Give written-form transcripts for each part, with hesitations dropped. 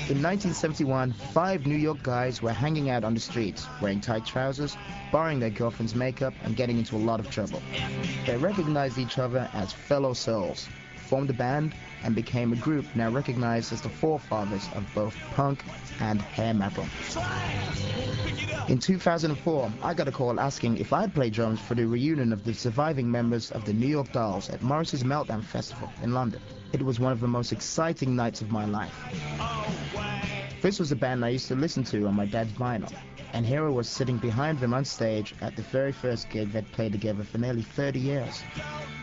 In 1971, 5 New York guys were hanging out on the streets, wearing tight trousers, borrowing their girlfriend's makeup, and getting into a lot of trouble. They recognized each other as fellow souls, formed a band, and became a group now recognized as the forefathers of both punk and hair metal. In 2004, I got a call asking if I'd play drums for the reunion of the surviving members of the New York Dolls at Morrissey's Meltdown Festival in London. It was one of the most exciting nights of my life. This was a band I used to listen to on my dad's vinyl, and here I was sitting behind them on stage at the very first gig they'd played together for nearly 30 years.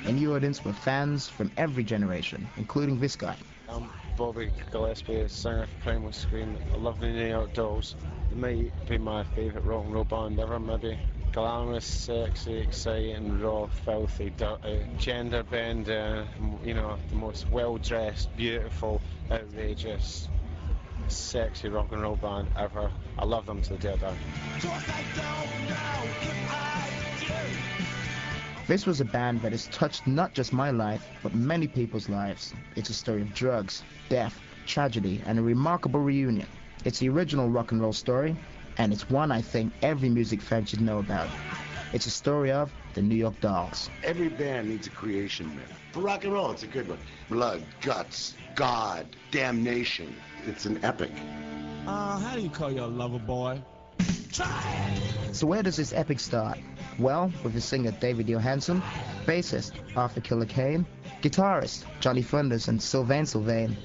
In the audience were fans from every generation, including this guy. I'm Bobby Gillespie, singer for Primal Scream. I love the New York Dolls. They might be my favourite rock and roll band ever, maybe. Glamorous, sexy, exciting, raw, filthy, dirty, gender bending, you know, the most well-dressed, beautiful, outrageous, sexy rock and roll band ever. I love them to the day I die. This was a band that has touched not just my life, but many people's lives. It's a story of drugs, death, tragedy, and a remarkable reunion. It's the original rock and roll story, and it's one I think every music fan should know about. It's a story of the New York Dolls. Every band needs a creation myth. For rock and roll, it's a good one. Blood, guts, God, damnation. It's an epic. How do you call your lover boy? So where does this epic start? Well, with the singer David Johansen, bassist Arthur Killer Kane, guitarist Johnny Thunders and Sylvain,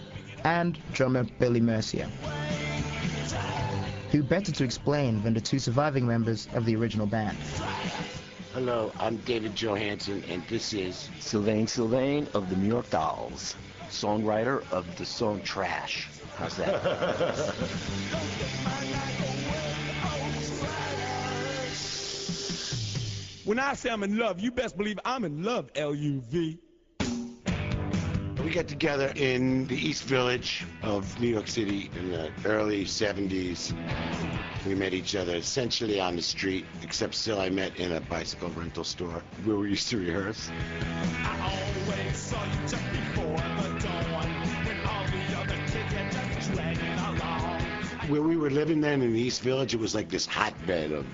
and drummer Billy Mercier. Who better to explain than the 2 surviving members of the original band? Hello, I'm David Johansen, and this is Sylvain of the New York Dolls, songwriter of the song Trash. How's that? When I say I'm in love, you best believe I'm in love, L-U-V. We got together in the East Village of New York City in the early 70s. We met each other essentially on the street, except still I met in a bicycle rental store where we used to rehearse. I always saw you just before the dawn, when all the other kids had just dragging along. Where we were living then in the East Village, it was like this hotbed of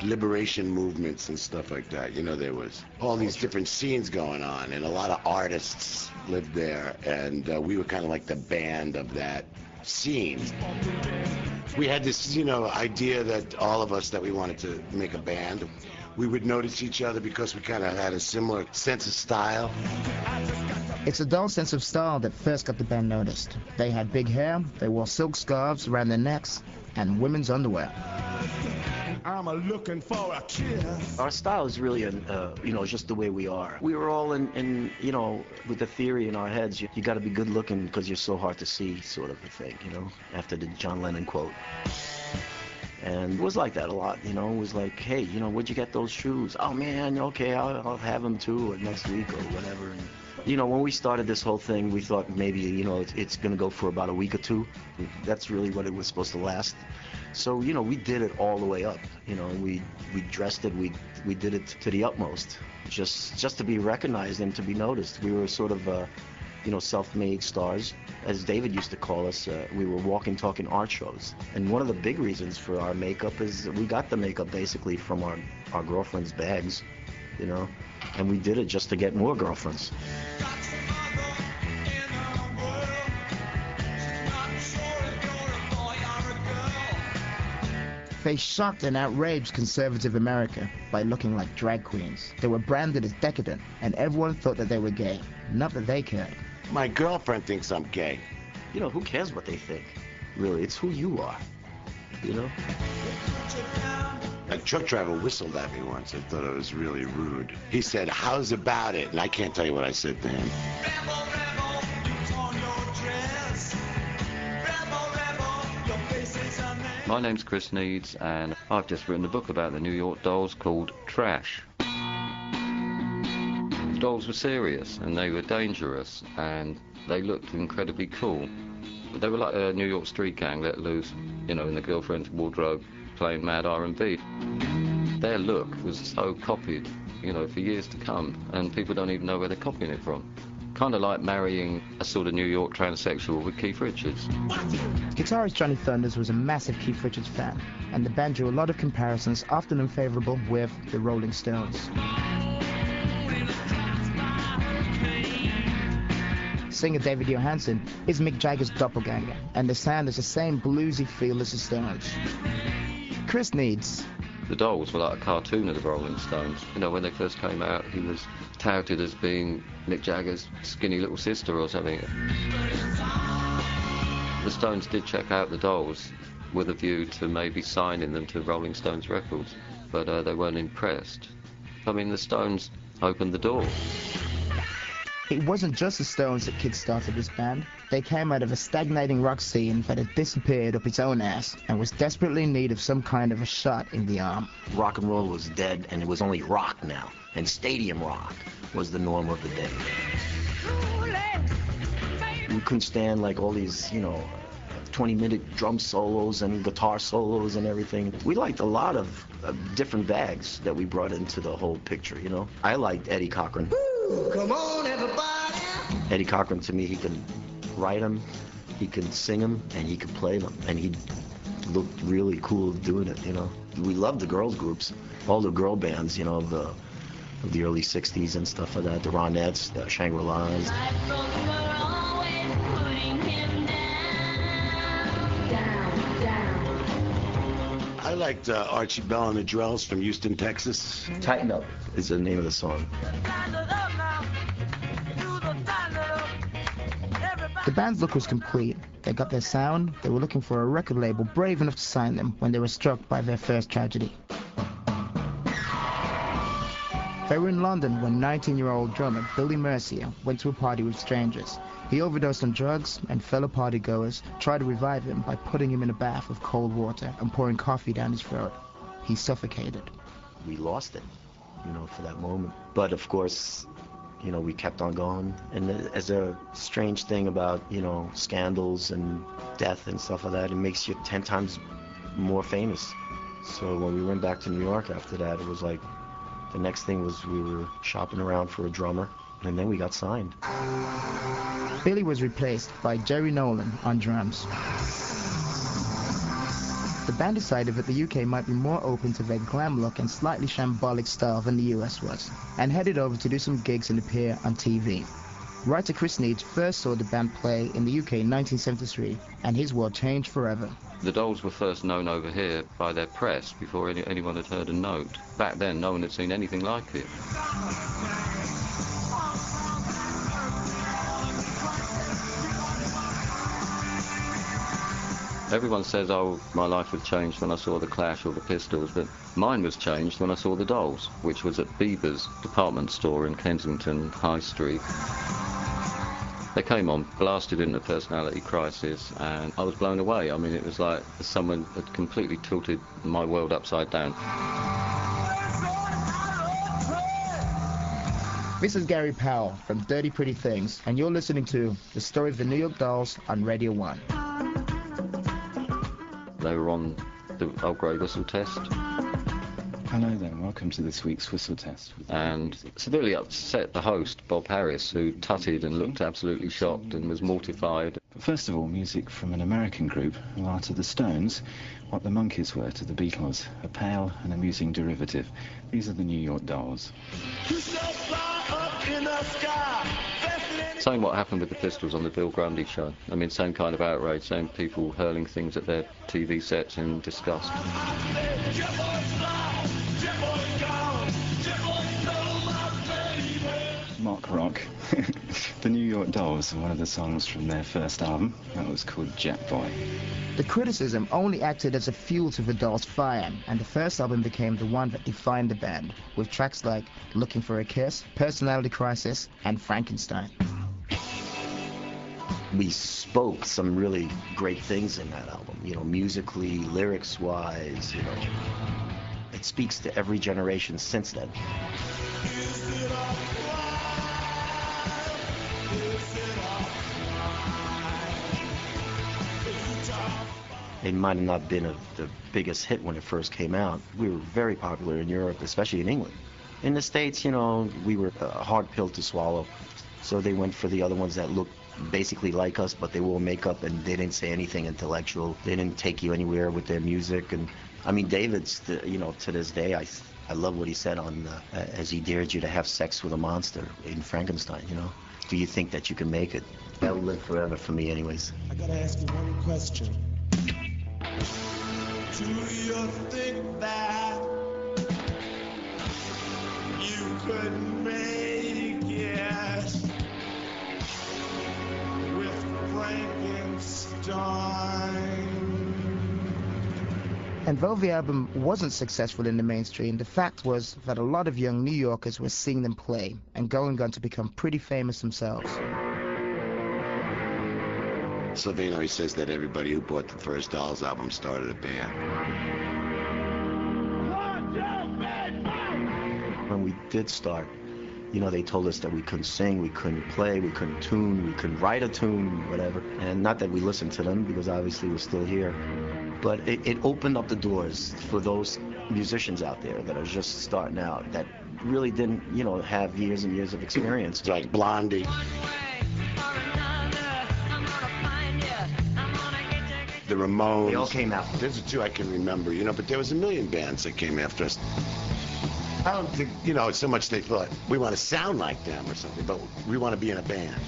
liberation movements and stuff like that. You know, there was all these different scenes going on, and a lot of artists lived there, and we were kind of like the band of that scene. We had this, you know, idea that all of us that we wanted to make a band. We would notice each other because we kind of had a similar sense of style. It's a dull sense of style that first got the band noticed. They had big hair, they wore silk scarves around their necks, and women's underwear. I'm looking for a kiss. Our style is really, you know, just the way we are. We were all in you know, with the theory in our heads, you got to be good looking because you're so hard to see, sort of a thing, you know, after the John Lennon quote. And it was like that a lot, you know. It was like, hey, you know, where'd you get those shoes? Oh, man, okay, I'll have them too, or next week or whatever. And, you know, when we started this whole thing, we thought maybe, you know, it's going to go for about a week or 2. That's really what it was supposed to last. So, you know, we did it all the way up. You know, we dressed it, we did it to the utmost, just to be recognized and to be noticed. We were sort of, you know, self-made stars. As David used to call us, we were walking, talking art shows. And one of the big reasons for our makeup is that we got the makeup basically from our girlfriends' bags, you know, and we did it just to get more girlfriends. They shocked and outraged conservative America by looking like drag queens. They were branded as decadent, and everyone thought that they were gay. Not that they cared. My girlfriend thinks I'm gay. You know, who cares what they think? Really, it's who you are, you know? A truck driver whistled at me once. I thought it was really rude. He said, "How's about it?" And I can't tell you what I said to him. My name's Chris Needs, and I've just written a book about the New York Dolls called Trash. The Dolls were serious, and they were dangerous, and they looked incredibly cool. They were like a New York street gang let loose, you know, in the girlfriend's wardrobe, playing mad R&B. Their look was so copied, you know, for years to come, and people don't even know where they're copying it from. Kind of like marrying a sort of New York transsexual with Keith Richards. Guitarist Johnny Thunders was a massive Keith Richards fan, and the band drew a lot of comparisons, often unfavorable, with the Rolling Stones. Singer David Johansen is Mick Jagger's doppelganger, and the sound has the same bluesy feel as the Stones. Chris Needs. The Dolls were like a cartoon of the Rolling Stones. You know, when they first came out, he was touted as being Mick Jagger's skinny little sister or something. The Stones did check out the Dolls with a view to maybe signing them to Rolling Stones records, but they weren't impressed. I mean, the Stones opened the door. It wasn't just the Stones that kick-started this band. They came out of a stagnating rock scene that had disappeared up its own ass and was desperately in need of some kind of a shot in the arm. Rock and roll was dead, and it was only rock now. And stadium rock was the norm of the day. We couldn't stand like all these, 20-minute drum solos and guitar solos and everything. We liked a lot of different bags that we brought into the whole picture, I liked Eddie Cochran. Come on, everybody! Eddie Cochran, to me, he can write them, he can sing them, and he could play them. And he looked really cool doing it, We loved the girls groups, all the girl bands, of the early 60s and stuff like that, the Ronettes, the Shangri-Las. I liked Archie Bell and the Drells from Houston, Texas. Tighten Up is the name of the song. The band's look was complete. They got their sound. They were looking for a record label brave enough to sign them when they were struck by their first tragedy. They were in London when 19-year-old drummer Billy Mercier went to a party with strangers. He overdosed on drugs, and fellow partygoers tried to revive him by putting him in a bath of cold water and pouring coffee down his throat. He suffocated. We lost it, for that moment. But of course, we kept on going. And as a strange thing about, scandals and death and stuff like that, it makes you 10 times more famous. So when we went back to New York after that, it was like, the next thing was we were shopping around for a drummer, and then we got signed. Billy was replaced by Jerry Nolan on drums. The band decided that the UK might be more open to their glam look and slightly shambolic style than the US was, and headed over to do some gigs and appear on TV. Writer Chris Needs first saw the band play in the UK in 1973, and his world changed forever. The Dolls were first known over here by their press before anyone had heard a note. Back then, no one had seen anything like it. Everyone says, oh, my life was changed when I saw the Clash or the Pistols, but mine was changed when I saw the Dolls, which was at Bieber's department store in Kensington High Street. They came on, blasted into Personality Crisis, and I was blown away. I mean, it was like someone had completely tilted my world upside down. This is Gary Powell from Dirty Pretty Things, and you're listening to The Story of the New York Dolls on Radio 1. They were on the Old Grey Whistle Test. Hello there, welcome to this week's Whistle Test. And severely upset the host, Bob Harris, who tutted and looked absolutely shocked and was mortified. But first of all, music from an American group who are to the Stones what the Monkees were to the Beatles, a pale and amusing derivative. These are the New York Dolls. Same what happened with the Pistols on the Bill Grundy show. I mean, same kind of outrage, same people hurling things at their TV sets in disgust. Mock rock. The New York Dolls are one of the songs from their first album. That was called Jet Boy. The criticism only acted as a fuel to the Dolls' fire, and the first album became the one that defined the band, with tracks like Looking for a Kiss, Personality Crisis, and Frankenstein. We spoke some really great things in that album, musically, lyrics-wise, It speaks to every generation since then. It might have not been the biggest hit when it first came out. We were very popular in Europe, especially in England. In the States, we were a hard pill to swallow. So they went for the other ones that looked basically like us, but they wore makeup and they didn't say anything intellectual. They didn't take you anywhere with their music. And I mean, David's, to this day, I love what he said on as he dared you to have sex with a monster in Frankenstein. Do you think that you can make it? That will live forever for me, anyways. I gotta ask you one question. Do you think that you could make it with Frankenstein? And though the album wasn't successful in the mainstream, the fact was that a lot of young New Yorkers were seeing them play and going on to become pretty famous themselves. Silvino, he says that everybody who bought the first Dolls album started a band. When we did start, they told us that we couldn't sing, we couldn't play, we couldn't tune, we couldn't write a tune, whatever. And not that we listened to them, because obviously we're still here. But it opened up the doors for those musicians out there that are just starting out, that really didn't, have years and years of experience. Like Blondie. The Ramones. They all came out. There's the two I can remember, but there was a million bands that came after us. I don't think, so much they thought we want to sound like them or something, but we want to be in a band.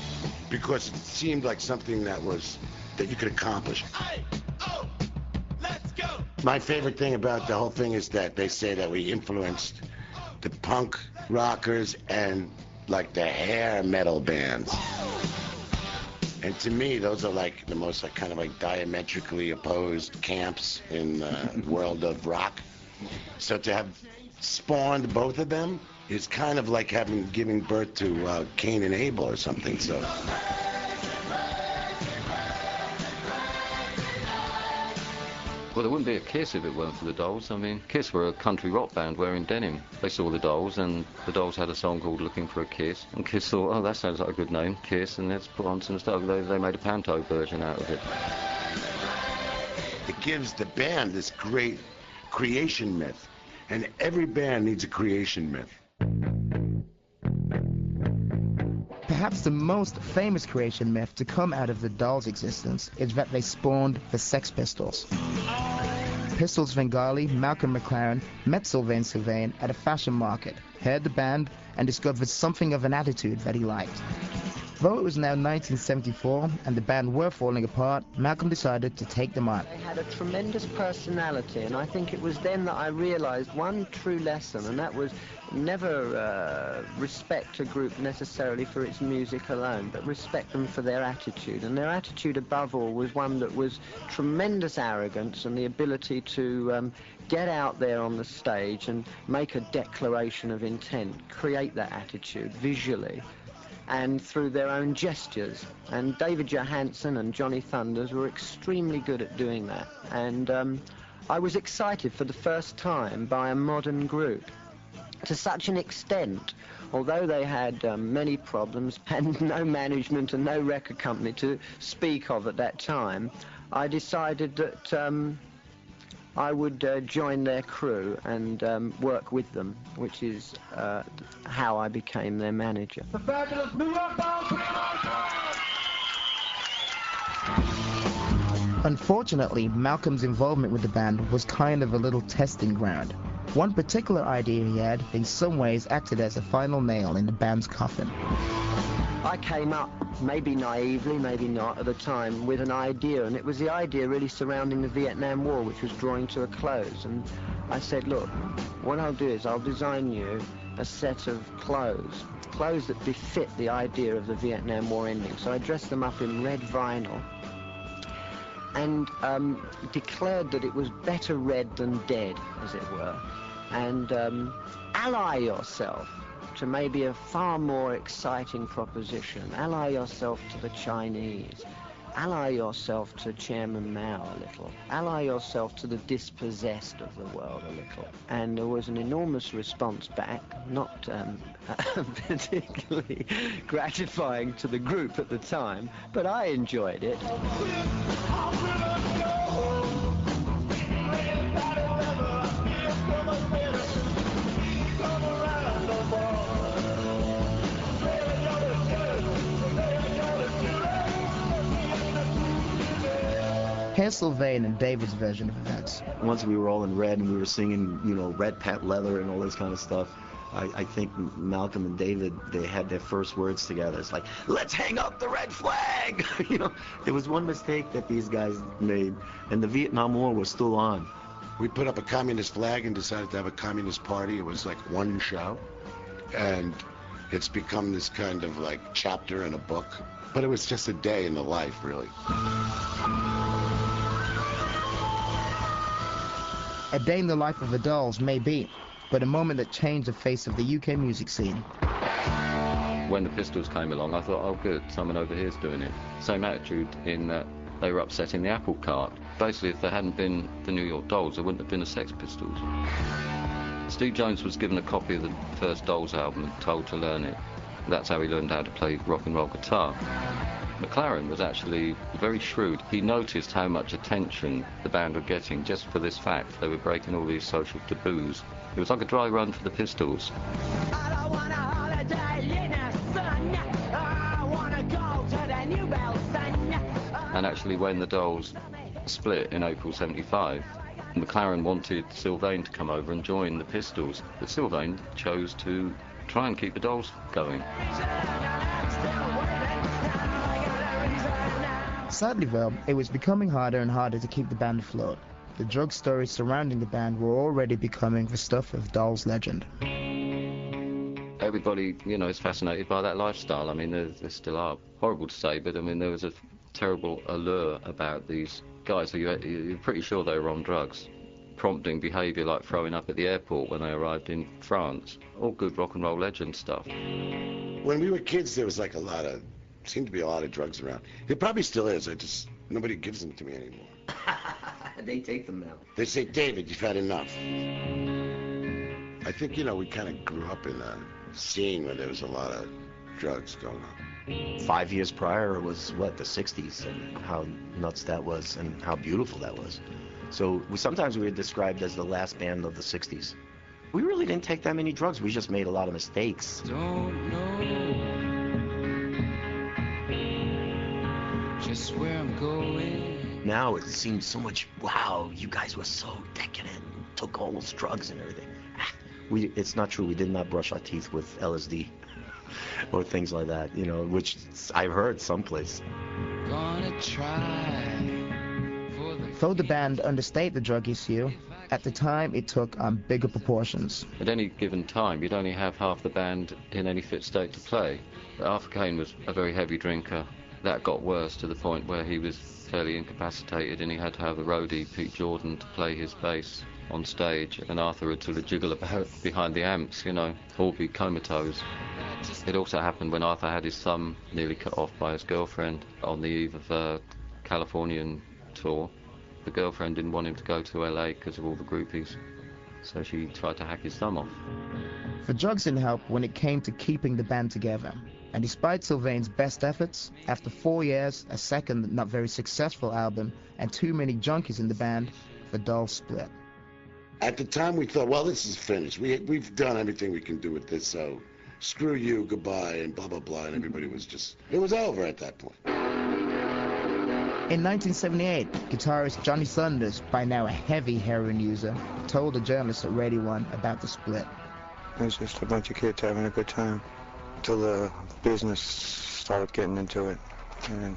Because it seemed like something that you could accomplish. Let's go! My favorite thing about the whole thing is that they say that we influenced the punk rockers and like the hair metal bands. And to me, those are like the most kind of like diametrically opposed camps in the world of rock. So to have spawned both of them is kind of like giving birth to Cain and Abel or something. So. Well, there wouldn't be a Kiss if it weren't for the Dolls. I mean, Kiss were a country rock band wearing denim. They saw the Dolls, and the Dolls had a song called Looking for a Kiss. And Kiss thought, oh, that sounds like a good name, Kiss, and let's put on some stuff. They made a panto version out of it. It gives the band this great creation myth. And every band needs a creation myth. Perhaps the most famous creation myth to come out of the Dolls' existence is that they spawned the Sex Pistols. Pistols Svengali, Malcolm McLaren, met Sylvain Sylvain at a fashion market, heard the band, and discovered something of an attitude that he liked. Though it was now 1974 and the band were falling apart, Malcolm decided to take them on. They had a tremendous personality, and I think it was then that I realized one true lesson, and that was never respect a group necessarily for its music alone, but respect them for their attitude. And their attitude above all was one that was tremendous arrogance and the ability to get out there on the stage and make a declaration of intent, create that attitude visually and through their own gestures. And David Johansen and Johnny Thunders were extremely good at doing that. And I was excited for the first time by a modern group to such an extent, although they had many problems and no management and no record company to speak of at that time, I decided that I would join their crew and work with them, which is how I became their manager. The fabulous New York Dolls! Unfortunately, Malcolm's involvement with the band was kind of a little testing ground. One particular idea he had, in some ways, acted as a final nail in the band's coffin. I came up, maybe naively, maybe not, at the time, with an idea, and it was the idea really surrounding the Vietnam War, which was drawing to a close. And I said, look, what I'll do is I'll design you a set of clothes that befit the idea of the Vietnam War ending. So I dressed them up in red vinyl and declared that it was better red than dead, as it were. And ally yourself to maybe a far more exciting proposition. Ally yourself to the Chinese. Ally yourself to Chairman Mao a little. Ally yourself to the dispossessed of the world a little. And there was an enormous response back, not particularly gratifying to the group at the time, but I enjoyed it. Here's Sylvain and David's version of events. Once we were all in red and we were singing, you know, Red Pat Leather and all this kind of stuff, I think Malcolm and David, they had their first words together. It's like, let's hang up the red flag! You know, there was one mistake that these guys made, and the Vietnam War was still on. We put up a communist flag and decided to have a communist party. It was like one show, and it's become this kind of like chapter in a book. But it was just a day in the life, really. A day in the life of the Dolls may be, but a moment that changed the face of the UK music scene. When the Pistols came along, I thought, oh good, someone over here's doing it. Same attitude in that they were upsetting the apple cart. Basically, if there hadn't been the New York Dolls, there wouldn't have been the Sex Pistols. Steve Jones was given a copy of the first Dolls album and told to learn it. That's how he learned how to play rock and roll guitar. McLaren was actually very shrewd. He noticed how much attention the band were getting just for this fact. They were breaking all these social taboos. It was like a dry run for the Pistols. I don't want a holiday in the sun. I want to go to the New Bell Sun. And actually, when the Dolls split in April '75, McLaren wanted Sylvain to come over and join the Pistols, but Sylvain chose to try and keep the Dolls going. Sadly though, it was becoming harder and harder to keep the band afloat. The drug stories surrounding the band were already becoming the stuff of Dolls legend. Everybody, you know, is fascinated by that lifestyle. I mean, there still are. Horrible to say, but I mean, there was a terrible allure about these guys. So you're pretty sure they were on drugs, prompting behaviour like throwing up at the airport when they arrived in France. All good rock and roll legend stuff. When we were kids, there was like seemed to be a lot of drugs around. There probably still is. Nobody gives them to me anymore. They take them now. They say, David, you've had enough. I think, you know, we kind of grew up in a scene where there was a lot of drugs going on. 5 years prior was, what, the 60s, and how nuts that was, and how beautiful that was. So sometimes we were described as the last band of the 60s. We really didn't take that many drugs. We just made a lot of mistakes. Don't know just where I'm going. Now it seems so much, wow, you guys were so decadent, took all those drugs and everything. It's not true. We did not brush our teeth with LSD or things like that, you know, which I've heard someplace. Gonna try. Though the band understate the drug issue, at the time it took on bigger proportions. At any given time, you'd only have half the band in any fit state to play. Arthur Kane was a very heavy drinker. That got worse to the point where he was fairly incapacitated and he had to have a roadie, Pete Jordan, to play his bass on stage, and Arthur would sort of jiggle about behind the amps, you know, or be comatose. It also happened when Arthur had his thumb nearly cut off by his girlfriend on the eve of a Californian tour. The girlfriend didn't want him to go to LA because of all the groupies, so she tried to hack his thumb off. The drugs didn't help when it came to keeping the band together. And despite Sylvain's best efforts, after 4 years, a second not very successful album, and too many junkies in the band, the Dolls split. At the time we thought, well, this is finished. We've done everything we can do with this, so screw you, goodbye, and blah, blah, blah, and everybody was just, it was over at that point. In 1978, guitarist Johnny Thunders, by now a heavy heroin user, told a journalist at Radio 1 about the split. It was just a bunch of kids having a good time until the business started getting into it, and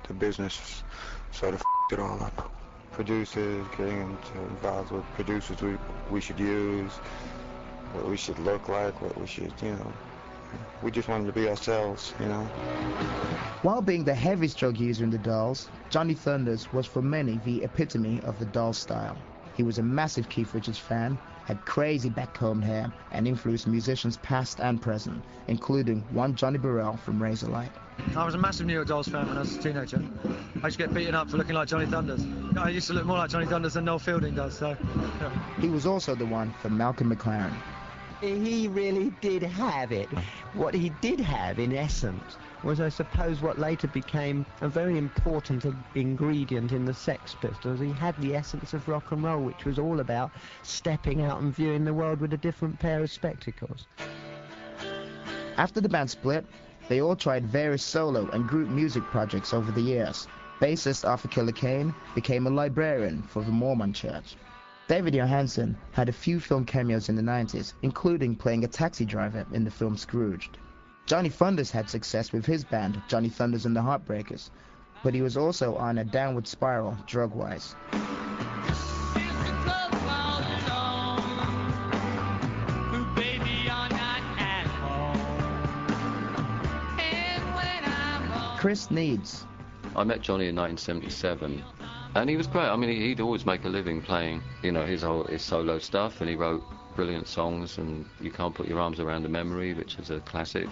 the business sort of f***ed it all up. Producers, getting involved with producers we should use, what we should look like, what we should, you know. We just wanted to be ourselves, you know. While being the heaviest drug user in the Dolls, Johnny Thunders was for many the epitome of the Dolls style. He was a massive Keith Richards fan, had crazy backcombed hair, and influenced musicians past and present, including one Johnny Burrell from Razorlight. I was a massive New York Dolls fan when I was a teenager. I used to get beaten up for looking like Johnny Thunders. I used to look more like Johnny Thunders than Noel Fielding does, so... Yeah. He was also the one for Malcolm McLaren. He really did have it. What he did have, in essence, was, I suppose, what later became a very important ingredient in the Sex Pistols. He had the essence of rock and roll, which was all about stepping out and viewing the world with a different pair of spectacles. After the band split, they all tried various solo and group music projects over the years. Bassist Arthur Killer Kane became a librarian for the Mormon Church. David Johansen had a few film cameos in the 90s, including playing a taxi driver in the film Scrooged. Johnny Thunders had success with his band, Johnny Thunders and the Heartbreakers, but he was also on a downward spiral drug-wise. Chris Needs. I met Johnny in 1977, and he was great. I mean, he'd always make a living playing, you know, his solo stuff, and he wrote brilliant songs, and You Can't Put Your Arms Around a Memory, which is a classic.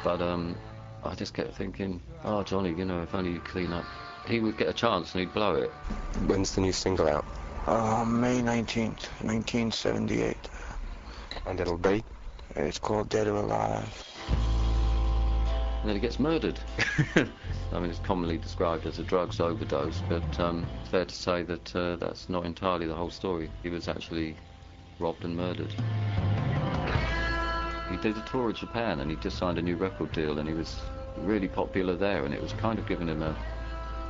But I just kept thinking, oh, Johnny, you know, if only you clean up. He would get a chance and he'd blow it. When's the new single out? May 19th, 1978. And it'll be? It's called Dead or Alive. And then he gets murdered. I mean, it's commonly described as a drugs overdose, but it's fair to say that that's not entirely the whole story. He was actually robbed and murdered. He did a tour of Japan and he just signed a new record deal, and he was really popular there, and it was kind of giving him a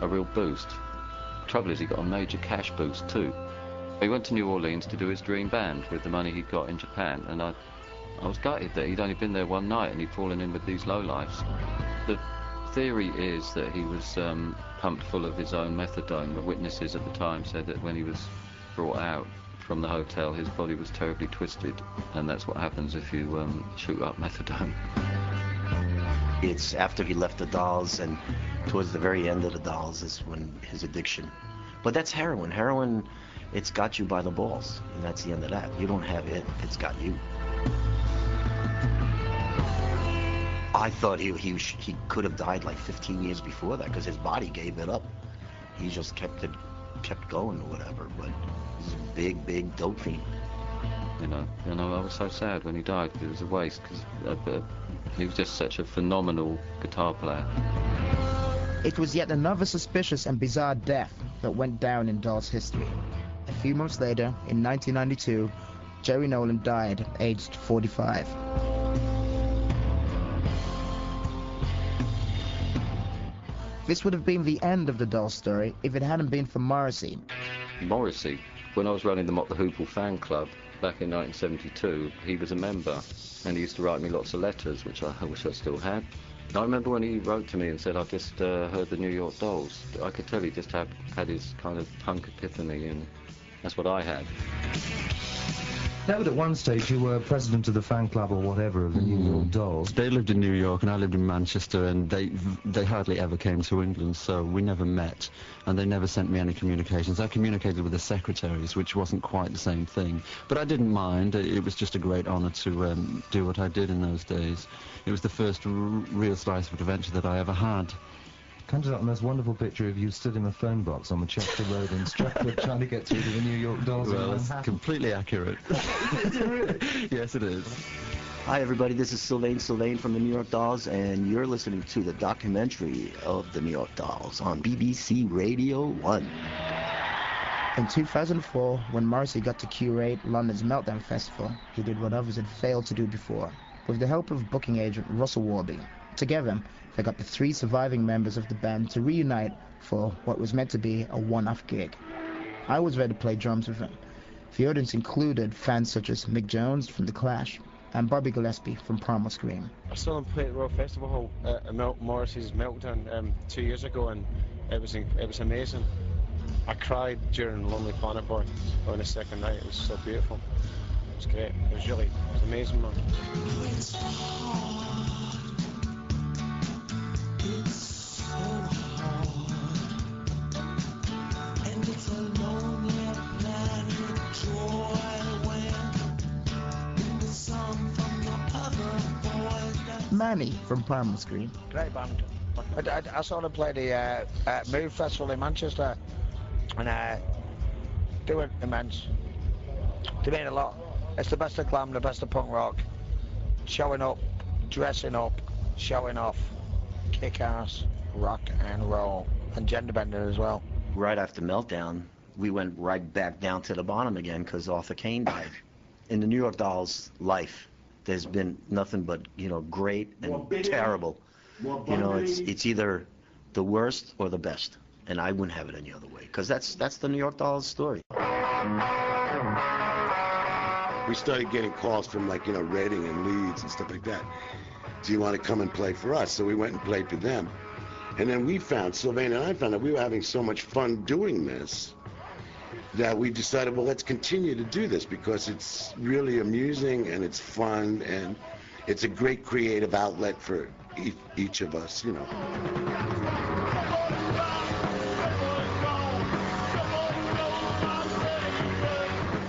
real boost. Trouble is, he got a major cash boost too. He went to New Orleans to do his dream band with the money he'd got in Japan, and I was gutted that he'd only been there one night and he'd fallen in with these lowlifes. The theory is that he was pumped full of his own methadone. The witnesses at the time said that when he was brought out from the hotel, his body was terribly twisted, and that's what happens if you shoot up methadone. It's after he left the Dolls, and towards the very end of the Dolls is when his addiction. But that's heroin. Heroin, it's got you by the balls, and that's the end of that. You don't have it, it's got you. I thought he could have died like 15 years before that, because his body gave it up. He just kept going or whatever, but he's a big dope fiend. You know, I was so sad when he died. It was a waste, because he was just such a phenomenal guitar player. It was yet another suspicious and bizarre death that went down in Dolls history. A few months later, in 1992, Jerry Nolan died, aged 45. This would have been the end of the Dolls story if it hadn't been for Morrissey. Morrissey, when I was running the Mock the Hoople fan club back in 1972, he was a member, and he used to write me lots of letters, which I wish I still had. I remember when he wrote to me and said, "I've just heard the New York Dolls." I could tell he just had his kind of punk epiphany, and that's what I had. Now, at one stage you were president of the fan club or whatever of the New York Dolls. They lived in New York and I lived in Manchester, and they hardly ever came to England, so we never met, and they never sent me any communications. I communicated with the secretaries, which wasn't quite the same thing, but I didn't mind. It was just a great honour to do what I did in those days. It was the first real slice of adventure that I ever had. Conjured up the most wonderful picture of you stood in a phone box on Manchester Road in Stratford trying to get through to the New York Dolls. Well, it's completely accurate. Is it really? Yes, it is. Hi, everybody. This is Sylvain from the New York Dolls, and you're listening to the documentary of the New York Dolls on BBC Radio 1. In 2004, when Morrissey got to curate London's Meltdown Festival, he did what others had failed to do before. With the help of booking agent Russell Warby, together, they got the three surviving members of the band to reunite for what was meant to be a one-off gig. I was there to play drums with them. The audience included fans such as Mick Jones from The Clash and Bobby Gillespie from Primal Scream. I saw them play at the Royal Festival Hall at Morrissey's Meltdown 2 years ago, and it was amazing. I cried during Lonely Planet Boy on the second night. It was so beautiful. It was great. It was amazing, man. Manny from Primal Scream. Great band. I saw them play the Move Festival in Manchester, and they were immense. They mean a lot. It's the best of glam, the best of punk rock. Showing up, dressing up, showing off, kick ass. rock and roll, and gender bender as well. Right after Meltdown, we went right back down to the bottom again because Arthur Kane died. In the New York Dolls' life, there's been nothing but, great and terrible. It's either the worst or the best, and I wouldn't have it any other way, because that's the New York Dolls story. We started getting calls from Reading and Leeds and stuff like that. Do you want to come and play for us? So we went and played for them. And then Sylvain and I found that we were having so much fun doing this that we decided, well, let's continue to do this because it's really amusing and it's fun and it's a great creative outlet for each of us,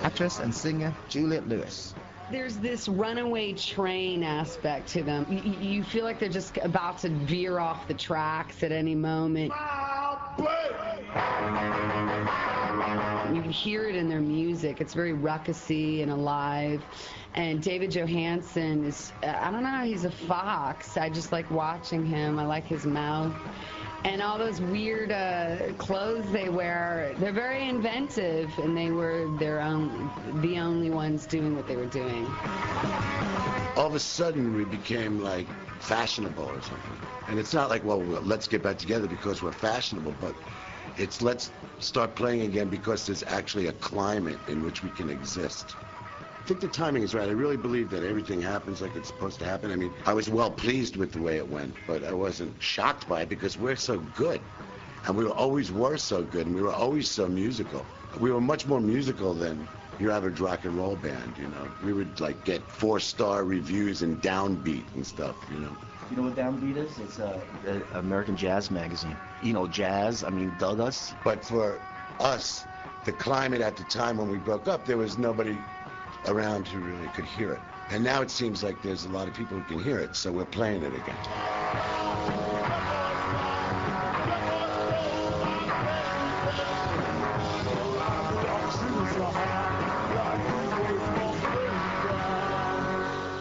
Actress and singer Juliette Lewis. There's this runaway train aspect to them. You feel like they're just about to veer off the tracks at any moment. You hear it in their music. It's very ruckusy and alive. And David Johansen is, I don't know, he's a fox. I just like watching him. I like his mouth. And all those weird clothes they wear, they're very inventive, and they were the only ones doing what they were doing. All of a sudden, we became like fashionable or something. And it's not like, well, let's get back together because we're fashionable, but it's let's start playing again because there's actually a climate in which we can exist. I think the timing is right. I really believe that everything happens like it's supposed to happen. I mean, I was well pleased with the way it went, but I wasn't shocked by it because we're so good. And we always were so good, and we were always so musical. We were much more musical than your average rock and roll band, We would, get 4-star reviews and Downbeat and stuff, You know what Downbeat is? It's an American jazz magazine. Jazz, dug us. But for us, the climate at the time when we broke up, there was nobody around who really could hear it. And now it seems like there's a lot of people who can hear it, so we're playing it again.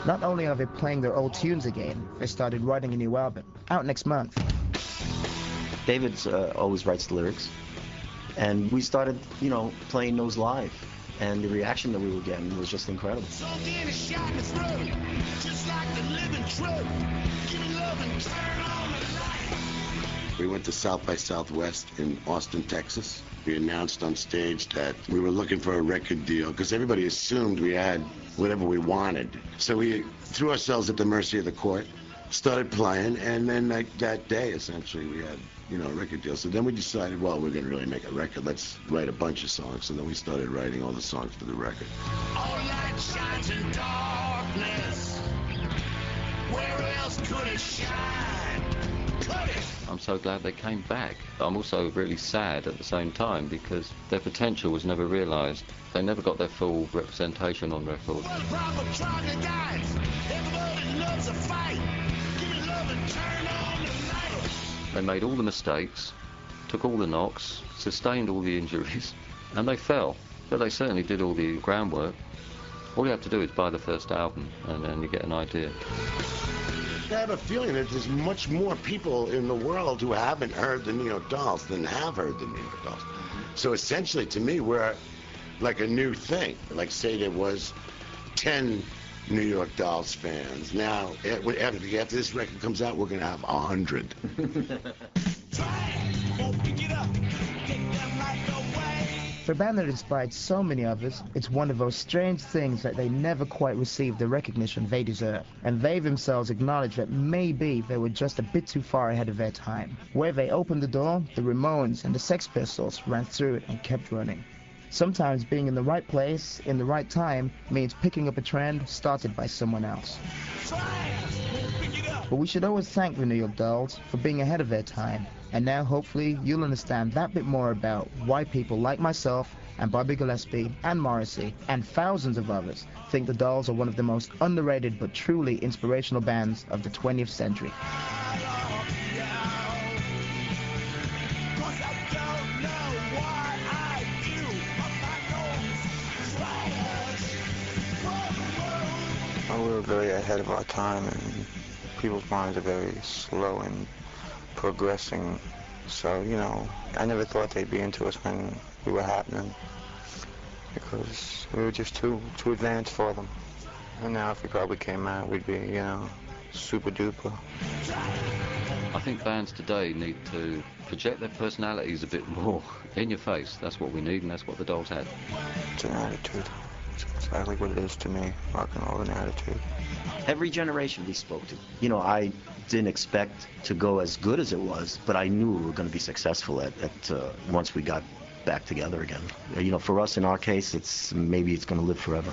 Not only are they playing their old tunes again, they started writing a new album, out next month. David's always writes the lyrics, and we started, playing those live. And the reaction that we were getting was just incredible. We went to South by Southwest in Austin, Texas. We announced on stage that we were looking for a record deal because everybody assumed we had whatever we wanted. So we threw ourselves at the mercy of the court, started playing, and then that day, essentially, we had a record deal. So then we decided, well, we're going to really make a record. Let's write a bunch of songs. So then we started writing all the songs for the record. All light shines in darkness. Where else could it shine? I'm so glad they came back. I'm also really sad at the same time because their potential was never realised. They never got their full representation on record. They made all the mistakes, took all the knocks, sustained all the injuries, and they fell. But they certainly did all the groundwork. All you have to do is buy the first album, and then you get an idea. I have a feeling that there's much more people in the world who haven't heard the New York Dolls than have heard the New York Dolls. So essentially, to me, we're like a new thing. Like, say there was 10 New York Dolls fans. Now, after this record comes out, we're going to have 100. For a band that inspired so many others, it's one of those strange things that they never quite received the recognition they deserve. And they themselves acknowledge that maybe they were just a bit too far ahead of their time. Where they opened the door, the Ramones and the Sex Pistols ran through it and kept running. Sometimes being in the right place, in the right time, means picking up a trend started by someone else. But we should always thank the New York Dolls for being ahead of their time. And now, hopefully, you'll understand that bit more about why people like myself and Bobby Gillespie and Morrissey and thousands of others think the Dolls are one of the most underrated but truly inspirational bands of the 20th century. We were very ahead of our time, and people's minds are very slow and progressing. So, you know, I never thought they'd be into us when we were happening, because we were just too advanced for them. And now if we probably came out, we'd be, you know, super duper. I think bands today need to project their personalities a bit more in your face. That's what we need, and that's what the Dolls had. It's an attitude. It's exactly what it is to me, rock and roll, an attitude. Every generation we spoke to, you know, I didn't expect to go as good as it was, but I knew we were going to be successful at once we got back together again. You know, for us, in our case, maybe it's going to live forever.